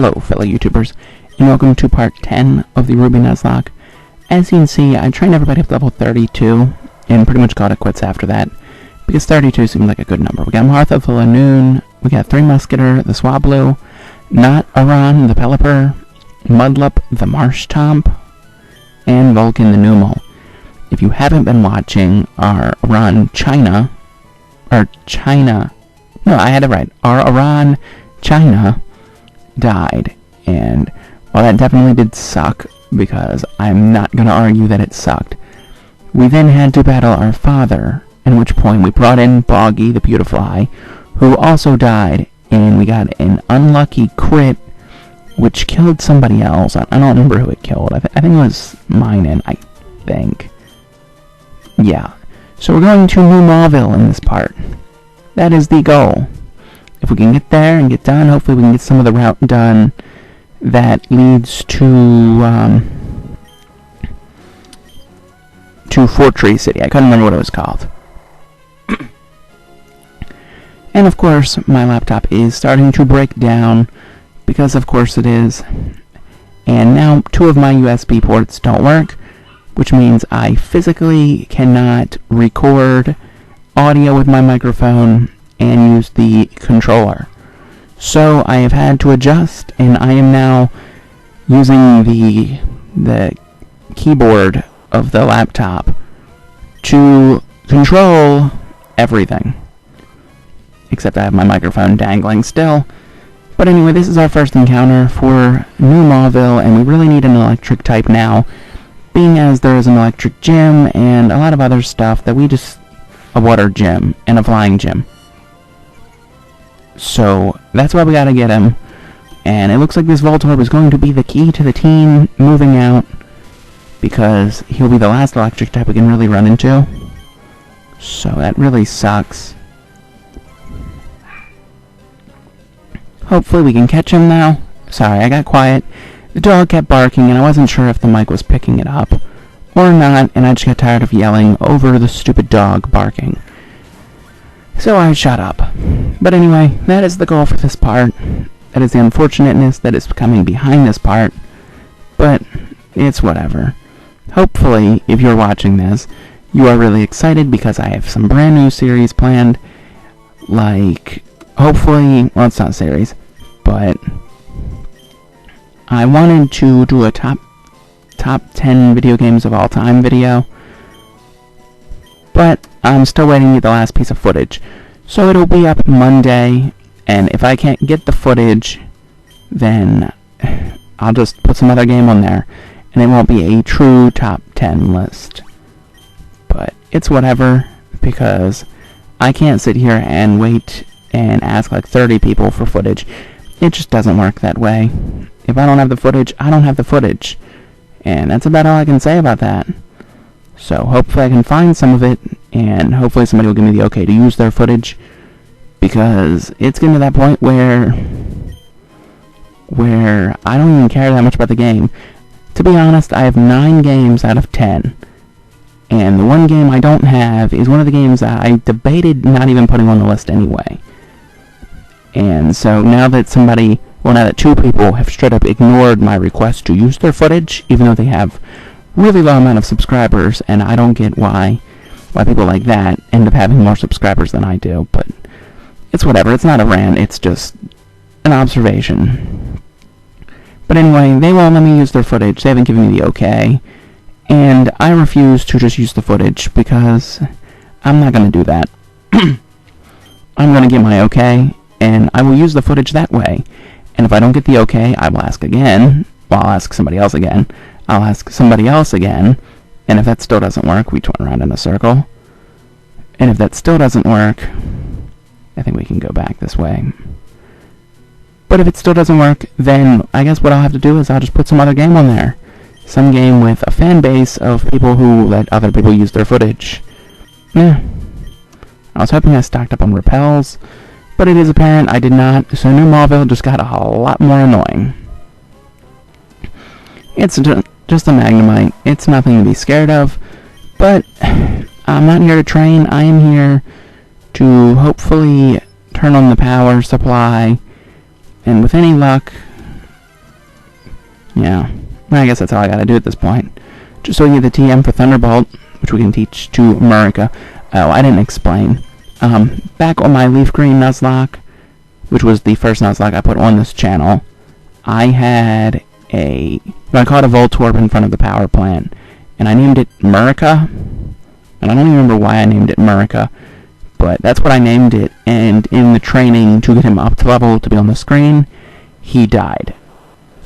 Hello, fellow YouTubers, and welcome to part 10 of the Ruby Nuzlocke. As you can see, I trained everybody up to level 32, and pretty much called it quits after that, because 32 seemed like a good number. We got Martha the Lanoon, we got Three Musketer, the Swablu, Not Aran the Pelipper, Mudlup the Marsh Tomp, and Vulcan the Numal. If you haven't been watching our Aran China, our Aran China died, and while that definitely did suck, because I'm not going to argue that it sucked, we then had to battle our father, at which point we brought in Boggy the Beautifly, who also died, and we got an unlucky crit, which killed somebody else. I don't remember who it killed. I think it was Minen, I think. Yeah. So we're going to New Mauville in this part. That is the goal. If we can get there and get done, hopefully we can get some of the route done that leads to Fort Tree City. I couldn't remember what it was called. And of course, my laptop is starting to break down, because of course it is. And now 2 of my USB ports don't work, which means I physically cannot record audio with my microphone and use the controller. So I have had to adjust, and I am now using the keyboard of the laptop to control everything. Except I have my microphone dangling still. But anyway, this is our first encounter for New Mauville, and we really need an electric type now, being as there is an electric gym and a lot of other stuff that we just... a water gym and a flying gym. So that's why we gotta get him, and it looks like this Voltorb is going to be the key to the team moving out, because he'll be the last electric type we can really run into. So that really sucks. Hopefully we can catch him now. Sorry, I got quiet. The dog kept barking, and I wasn't sure if the mic was picking it up or not, and I just got tired of yelling over the stupid dog barking. So I shut up. But anyway, that is the goal for this part. That is the unfortunateness that is coming behind this part. But it's whatever. Hopefully, if you're watching this, you are really excited, because I have some brand new series planned. Like, hopefully, well, it's not a series, but I wanted to do a top 10 video games of all time video, but I'm still waiting to get the last piece of footage. So it'll be up Monday, and if I can't get the footage, then I'll just put some other game on there, and it won't be a true top 10 list. But it's whatever, because I can't sit here and wait and ask like 30 people for footage. It just doesn't work that way. If I don't have the footage, I don't have the footage. And that's about all I can say about that. So hopefully I can find some of it, and hopefully somebody will give me the okay to use their footage, because it's getting to that point where I don't even care that much about the game. To be honest, I have 9 games out of 10. And the one game I don't have is one of the games that I debated not even putting on the list anyway. And so now that now that 2 people have straight up ignored my request to use their footage, even though they have really low amount of subscribers, and I don't get why people like that end up having more subscribers than I do, but it's whatever. It's not a rant, it's just an observation. But anyway, they won't let me use their footage. They haven't given me the okay, and I refuse to just use the footage, because I'm not going to do that. I'm going to get my okay, and I will use the footage that way. And if I don't get the okay, I will ask again. Well, I'll ask somebody else again. I'll ask somebody else again. And if that still doesn't work, we turn around in a circle. And if that still doesn't work, I think we can go back this way. But if it still doesn't work, then I guess what I'll have to do is I'll just put some other game on there. Some game with a fan base of people who let other people use their footage. Yeah. I was hoping I stocked up on repels, but it is apparent I did not, so New Mauville just got a lot more annoying. It's just a Magnemite. It's nothing to be scared of, but I'm not here to train. I am here to hopefully turn on the power supply, and with any luck, Yeah. Well, I guess that's all I gotta do at this point. Just so you get the TM for Thunderbolt, which we can teach to America. Oh, I didn't explain. Back on my leaf green Nuzlocke, which was the first Nuzlocke I put on this channel, I had I caught a Voltorb in front of the power plant, and I named it America. And I don't even remember why I named it America, but that's what I named it. And in the training to get him up to level to be on the screen, he died.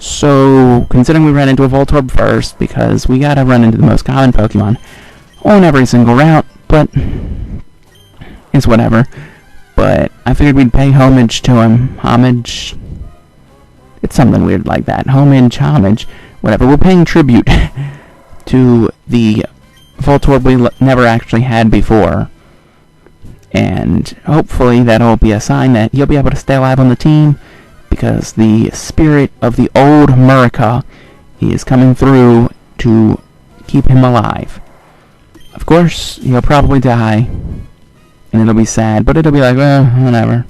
So, considering we ran into a Voltorb first, because we gotta run into the most common Pokemon on every single route, but it's whatever. But I figured we'd pay homage to him. Homage? It's something weird like that. Homage, whatever. We're paying tribute to the Voltorb we never actually had before. And hopefully that'll be a sign that he'll be able to stay alive on the team, because the spirit of the old America is coming through to keep him alive. Of course, he'll probably die, and it'll be sad, but it'll be like, well, whatever.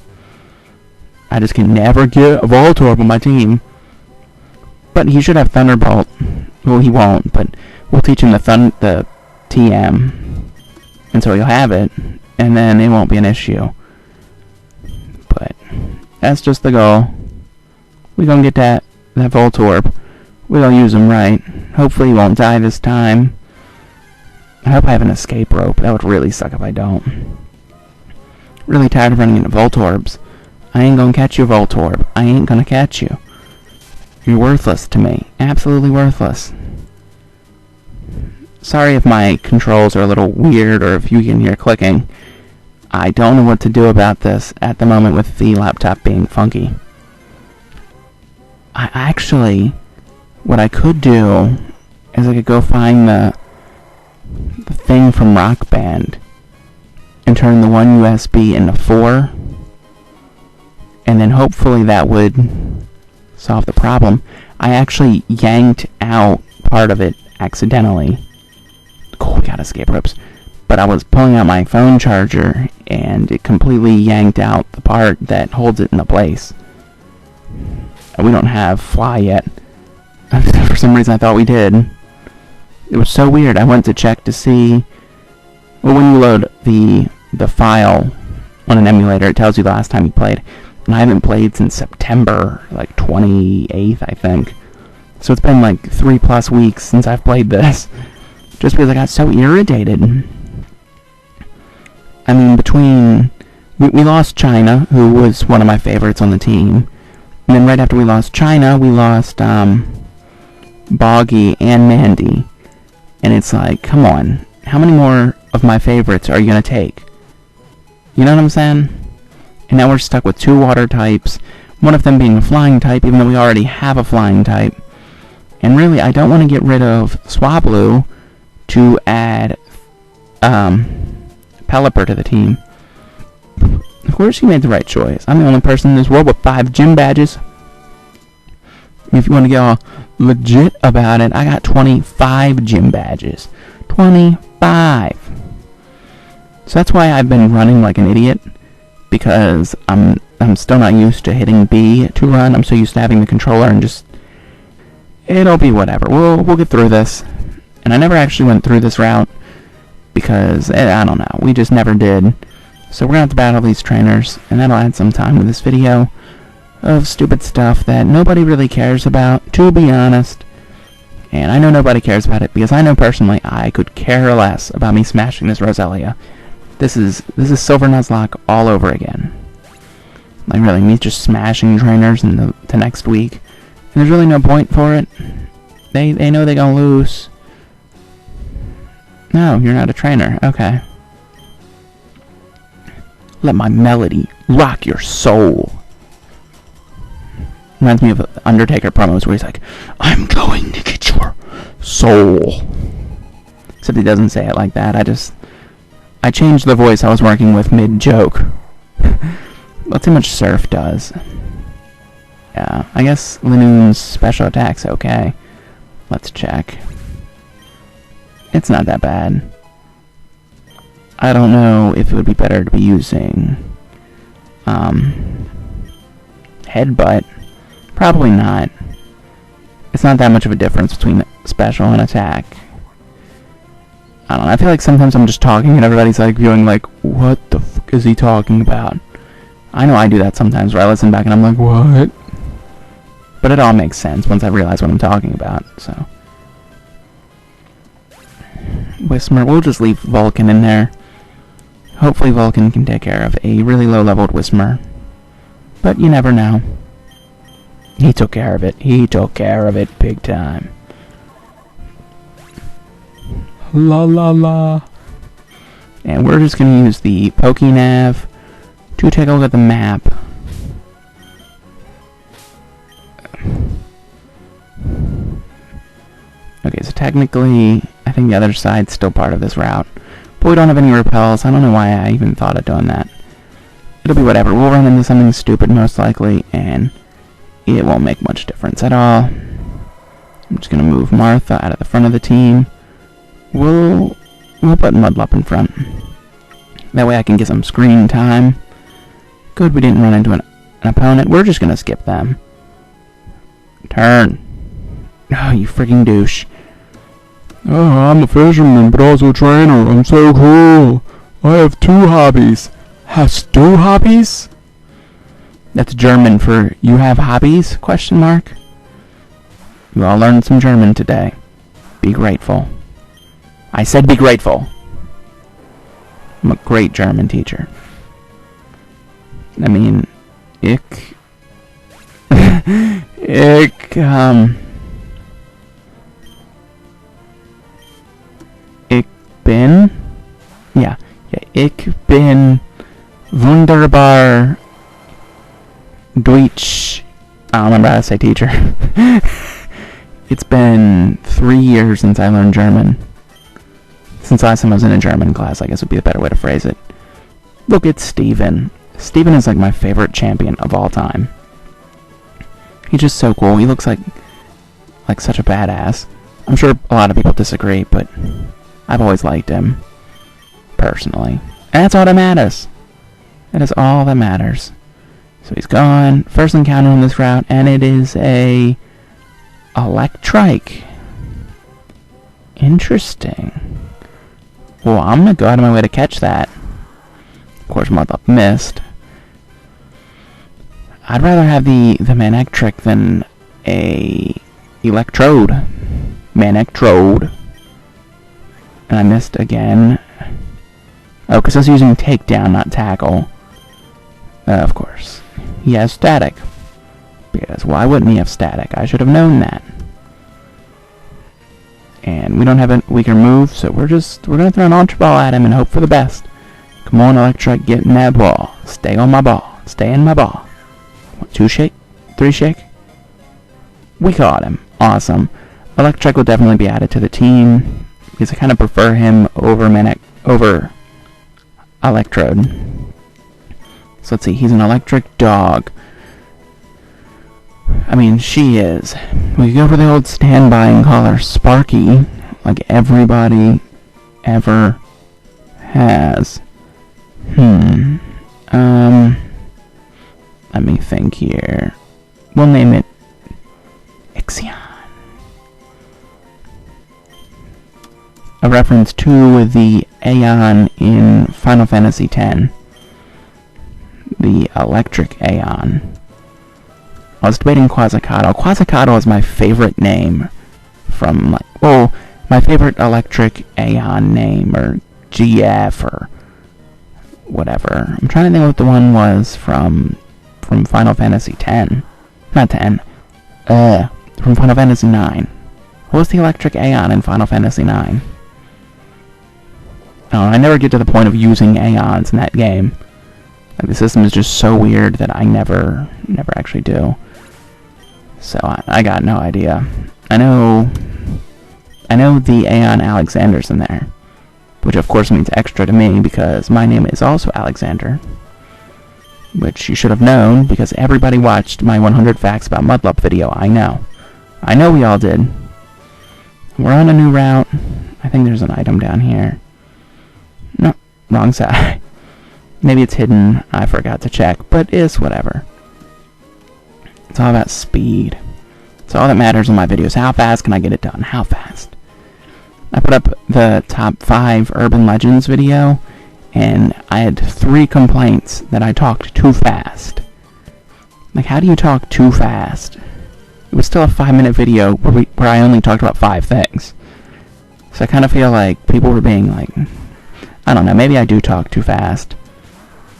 I just can never get a Voltorb on my team. But he should have Thunderbolt. Well, he won't, but we'll teach him the TM, and so he'll have it, and then it won't be an issue. But that's just the goal. We're gonna get that Voltorb. We're gonna use him right. Hopefully he won't die this time. I hope I have an escape rope. That would really suck if I don't. Really tired of running into Voltorbs. I ain't gonna catch you, Voltorb. I ain't gonna catch you. You're worthless to me. Absolutely worthless. Sorry if my controls are a little weird, or if you can hear clicking. I don't know what to do about this at the moment with the laptop being funky. What I could do is I could go find the thing from Rock Band and turn the one USB into 4, and then hopefully that would solve the problem. I actually yanked out part of it accidentally. Cool, we got escape ropes. But I was pulling out my phone charger, and it completely yanked out the part that holds it into place. We don't have Fly yet. For some reason I thought we did. It was so weird. I went to check to see... Well, when you load the file on an emulator, it tells you the last time you played. And I haven't played since September, like 28th, I think. So it's been like 3+ weeks since I've played this. Just because I got so irritated. I mean, between... We lost China, who was one of my favorites on the team. And then right after we lost China, we lost Boggy and Mandy. And it's like, come on. How many more of my favorites are you going to take? You know what I'm saying? And now we're stuck with 2 water types. One of them being a flying type, even though we already have a flying type. And really, I don't want to get rid of Swablu to add Pelipper to the team. Of course you made the right choice. I'm the only person in this world with 5 gym badges. If you want to get all legit about it, I got 25 gym badges. 25! So that's why I've been running like an idiot. Because I'm still not used to hitting B to run. I'm so used to having the controller and just... It'll be whatever. We'll get through this. And I never actually went through this route. Because, I don't know. We just never did. So we're going to have to battle these trainers, and that'll add some time to this video of stupid stuff that nobody really cares about, to be honest. And I know nobody cares about it, because I know personally I could care less about me smashing this Roselia. This is Silver Nuzlocke all over again. Like really, me just smashing trainers to next week. And there's really no point for it. They know they're gonna lose. No, you're not a trainer. Okay. Let my melody rock your soul. Reminds me of the Undertaker promos where he's like, I'm going to get your soul. Except he doesn't say it like that. I changed the voice I was working with mid-joke. That's how much Surf does. Yeah, I guess Linoon's special attack's okay. Let's check. It's not that bad. I don't know if it would be better to be using Headbutt. Probably not. It's not that much of a difference between special and attack. I don't know, I feel like sometimes I'm just talking and everybody's like viewing like, what the fuck is he talking about? I know I do that sometimes where I listen back and I'm like, what? But it all makes sense once I realize what I'm talking about, so. Whismer, we'll just leave Vulcan in there. Hopefully Vulcan can take care of a really low-leveled Whismer. But you never know. He took care of it. He took care of it big time. La la la. And we're just going to use the PokeNav to take a look at the map. Okay, so technically, I think the other side's still part of this route. But we don't have any repels. I don't know why I even thought of doing that. It'll be whatever. We'll run into something stupid most likely, and it won't make much difference at all. I'm just going to move Martha out of the front of the team. We'll put Nuzlocke in front. That way I can get some screen time. Good, we didn't run into an opponent. We're just going to skip them. Turn. Oh, you freaking douche. Oh, I'm a fisherman, but also a trainer. I'm so cool. I have 2 hobbies. Has 2 hobbies? That's German for you have hobbies? Question mark. You all learned some German today. Be grateful. I said be grateful. I'm a great German teacher. I mean, ich bin wunderbar Deutsch. I don't remember how to say teacher. It's been 3 years since I learned German. Since last time I was in a German class, I guess would be a better way to phrase it. Look at Steven. Steven is like my favorite champion of all time. He's just so cool. He looks like such a badass. I'm sure a lot of people disagree, but I've always liked him. Personally. And that's all that matters. That is all that matters. So he's gone. First encounter on this route, and it is a Electrike. Interesting. Well, I'm gonna go out of my way to catch that. Of course, Nuzlocke missed. I'd rather have the Manectric than a Electrode. Manectrode. And I missed again. Oh, because I was using takedown, not tackle. Of course. He has static. Because why wouldn't he have static? I should have known that. And we don't have a weaker move, so we're gonna throw an Ultra Ball at him and hope for the best. Come on, Electrike, get in that ball. Stay on my ball. Stay in my ball. 1, 2 shake, 3 shake. We caught him. Awesome. Electrike will definitely be added to the team because I kind of prefer him over Electrode. So let's see. He's an electric dog. I mean, she is. We could go for the old standby and call her Sparky, like everybody ever has. Let me think here. We'll name it Ixion. A reference to the Aeon in Final Fantasy X. The electric Aeon. I was debating Quasicado. Quasicado is my favorite name from, like, well, my favorite electric Aeon name, or GF, or whatever. I'm trying to think what the one was from Final Fantasy X. Not 10. From Final Fantasy 9. What was the electric Aeon in Final Fantasy 9? Oh, I never get to the point of using Aeons in that game. Like, the system is just so weird that I never actually do. So I got no idea. I know the Aeon Alexander's in there, which of course means extra to me because my name is also Alexander, which you should have known because everybody watched my 100 Facts About Nuzlocke video. I know we all did. We're on a new route. I think there's an item down here. No, wrong side. Maybe it's hidden. I forgot to check, but it's whatever. It's all about speed. So all that matters in my video is how fast can I get it done? How fast? I put up the top 5 urban legends video, and I had 3 complaints that I talked too fast. Like, how do you talk too fast? It was still a 5-minute video where I only talked about 5 things. So I kind of feel like people were being like, I don't know, maybe I do talk too fast,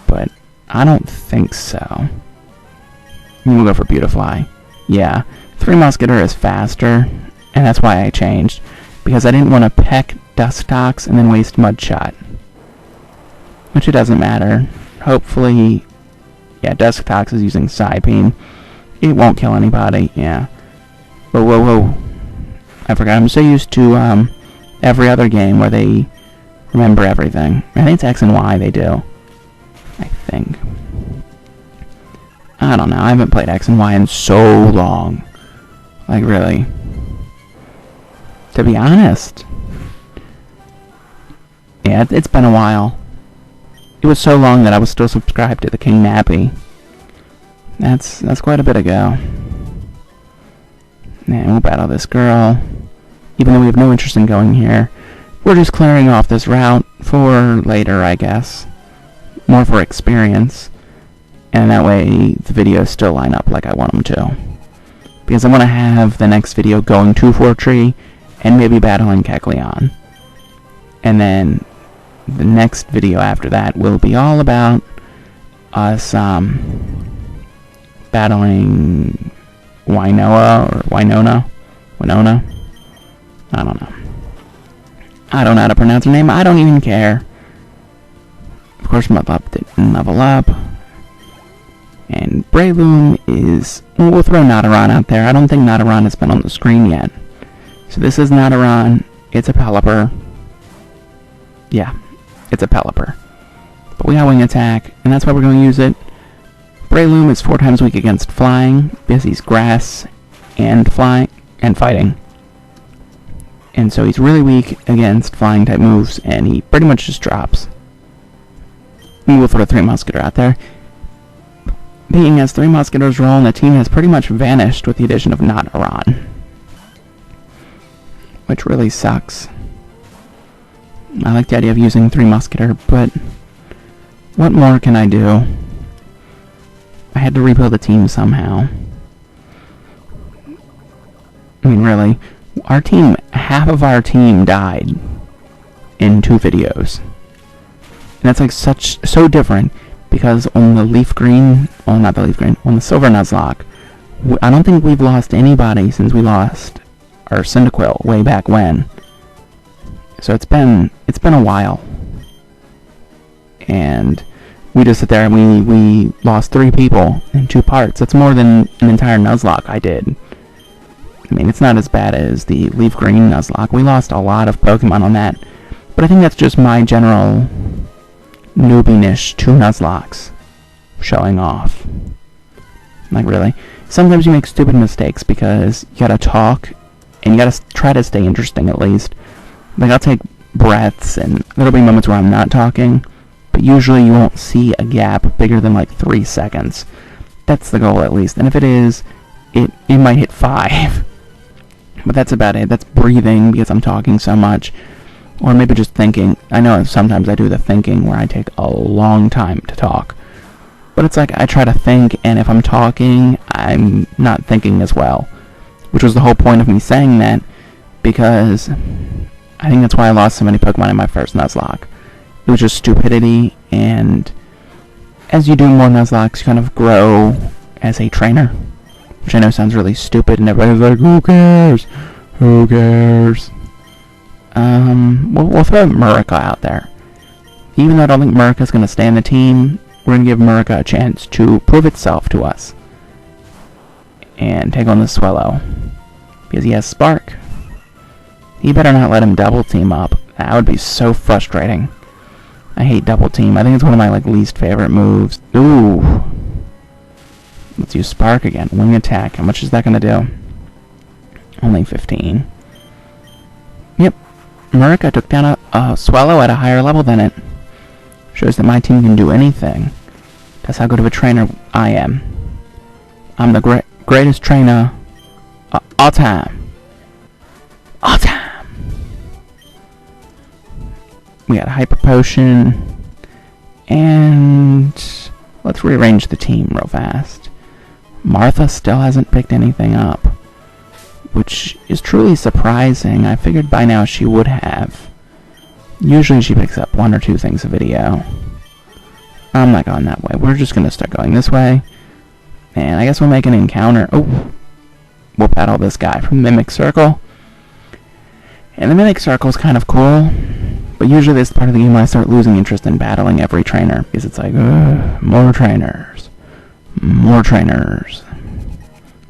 but I don't think so. We'll go for Beautifly. Yeah, 3 Musketeer is faster, and that's why I changed, because I didn't want to peck Dustox and then waste Mudshot. Which it doesn't matter. Hopefully, yeah, Dustox is using Psybeam. It won't kill anybody, yeah. Whoa, whoa, whoa. I forgot, I'm so used to every other game where they remember everything. I think it's X and Y they do. I think. I don't know, I haven't played X and Y in so long. Like, really. To be honest. Yeah, it's been a while. It was so long that I was still subscribed to the King Nappy. That's quite a bit ago. And we'll battle this girl. Even though we have no interest in going here. We're just clearing off this route for later, I guess. More for experience. And that way the videos still line up like I want them to. Because I want to have the next video going to Fortree and maybe battling Kecleon. And then the next video after that will be all about us battling Winona. I don't know. I don't know how to pronounce her name. I don't even care. Of course, Mudlop didn't level up. And Breloom is... Well, we'll throw Nodoron out there. I don't think Nodoron has been on the screen yet. So this is Nodoron. It's a Pelipper. Yeah, it's a Pelipper. But we got Wing Attack, and that's why we're going to use it. Breloom is 4 times weak against flying, because he's grass and flying and fighting. And so he's really weak against flying type moves, and he pretty much just drops. And we'll throw 3 Musketeer out there. Being as 3 Musketeers roll, and the team has pretty much vanished with the addition of Nodoron. Which really sucks. I like the idea of using 3 Musketeer, but what more can I do? I had to rebuild the team somehow. I mean, really, our team, half of our team died in 2 videos. And that's like so different, because on the leaf green, well, not the leaf green, on the silver Nuzlocke, I don't think we've lost anybody since we lost our Cyndaquil way back when. So it's been a while. And we just sit there and we lost 3 people in 2 parts. That's more than an entire Nuzlocke I did. I mean, it's not as bad as the leaf green Nuzlocke. We lost a lot of Pokemon on that. But I think that's just my general newbie-ish to Nuzlockes showing off. Like, really. Sometimes you make stupid mistakes because you gotta talk and you gotta try to stay interesting at least. Like, I'll take breaths and there'll be moments where I'm not talking, but usually you won't see a gap bigger than like 3 seconds. That's the goal at least. And if it is, it might hit 5. But that's about it. That's breathing because I'm talking so much. Or maybe just thinking. I know sometimes I do the thinking where I take a long time to talk. But it's like I try to think, and if I'm talking, I'm not thinking as well. Which was the whole point of me saying that, because I think that's why I lost so many Pokemon in my first Nuzlocke. It was just stupidity, and as you do more Nuzlockes, you kind of grow as a trainer. Which I know sounds really stupid, and everybody's like, who cares? Who cares? We'll throw Murica out there. Even though I don't think Murica's going to stay in the team, we're going to give Murica a chance to prove itself to us. And take on the Swellow. Because he has Spark. You better not let him double team up. That would be so frustrating. I hate double team. I think it's one of my least favorite moves. Ooh. Let's use Spark again. Wing attack. How much is that going to do? Only 15. Yep. Murica took down a Swellow at a higher level than it. Shows that my team can do anything. That's how good of a trainer I am. I'm the greatest trainer All time. All time. We got a hyper potion. And let's rearrange the team real fast. Martha still hasn't picked anything up, which is truly surprising. I figured by now she would have. Usually she picks up 1 or 2 things a video. I'm not going that way. We're just going to start going this way. And I guess we'll make an encounter. Oh, we'll battle this guy from the Mimic Circle. And the Mimic Circle is kind of cool. But usually this part of the game when I start losing interest in battling every trainer. Because it's like, more trainers. More trainers.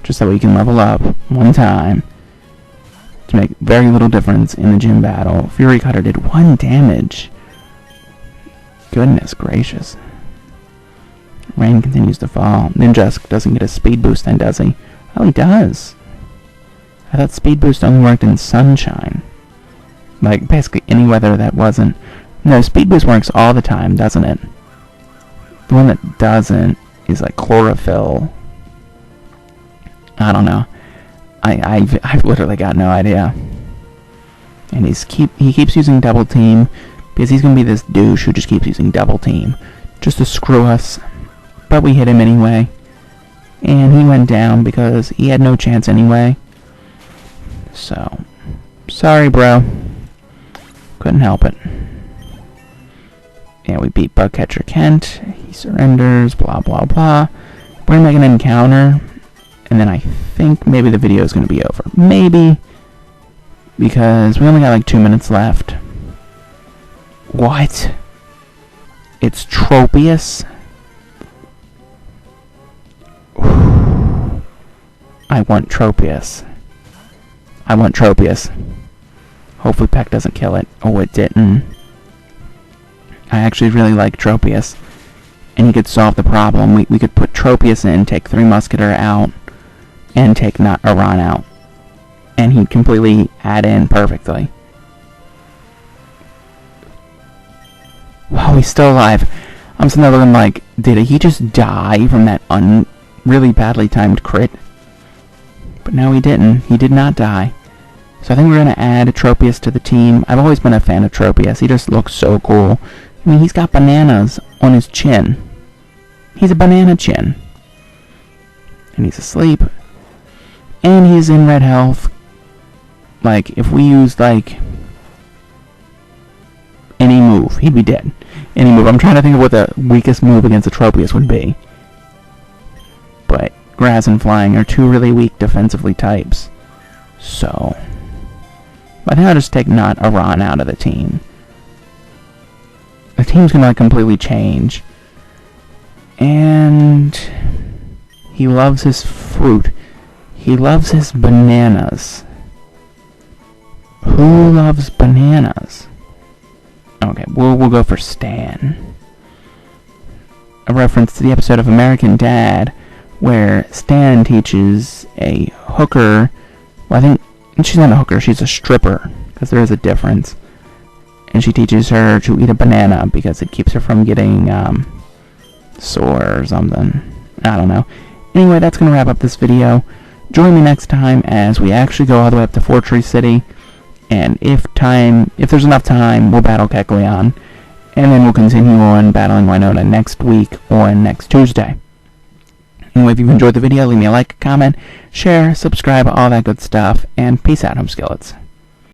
Just so we can level up one time. To make very little difference in the gym battle. Fury Cutter did 1 damage. Goodness gracious. Rain continues to fall. Ninjask doesn't get a speed boost then, does he? Oh, he does. I thought speed boost only worked in sunshine. Like, basically any weather that wasn't... No, speed boost works all the time, doesn't it? The one that doesn't is like chlorophyll. I don't know. I've literally got no idea. And he keeps using double team because he's gonna be this douche who just keeps using double team just to screw us. But we hit him anyway, and he went down because he had no chance anyway. So, sorry, bro. Couldn't help it. Yeah, we beat Bugcatcher Kent. He surrenders. Blah blah blah. We're gonna make an encounter. And then I think maybe the video is going to be over. Maybe. Because we only got like 2 minutes left. What? It's Tropius? I want Tropius. I want Tropius. Hopefully Peck doesn't kill it. Oh, it didn't. I actually really like Tropius. And he could solve the problem. We could put Tropius in, take 3 Musketeer out. And take not Iran out. And he'd completely add in perfectly. Wow, he's still alive. I'm sitting there looking like, did he just die from that really badly timed crit? But no, he didn't. He did not die. So I think we're going to add Tropius to the team. I've always been a fan of Tropius. He just looks so cool. I mean, he's got bananas on his chin. He's a banana chin. And he's asleep. And he's in red health. Like, if we used, like, any move, he'd be dead. Any move. I'm trying to think of what the weakest move against a Tropius would be. But grass and flying are 2 really weak defensively types. So, I think I'll just take not Iran out of the team. The team's gonna, like, completely change. And he loves his fruit. He loves his bananas. Who loves bananas? Okay, we'll go for Stan. A reference to the episode of American Dad, where Stan teaches a hooker... Well, I think she's not a hooker, she's a stripper, because there is a difference. And she teaches her to eat a banana, because it keeps her from getting, sore or something. I don't know. Anyway, that's going to wrap up this video. Join me next time as we actually go all the way up to Fortress City, and if there's enough time, we'll battle Kecleon, and then we'll continue on battling Winona next week on next Tuesday. Anyway, if you've enjoyed the video, leave me a like, comment, share, subscribe, all that good stuff, and peace out, home skillets.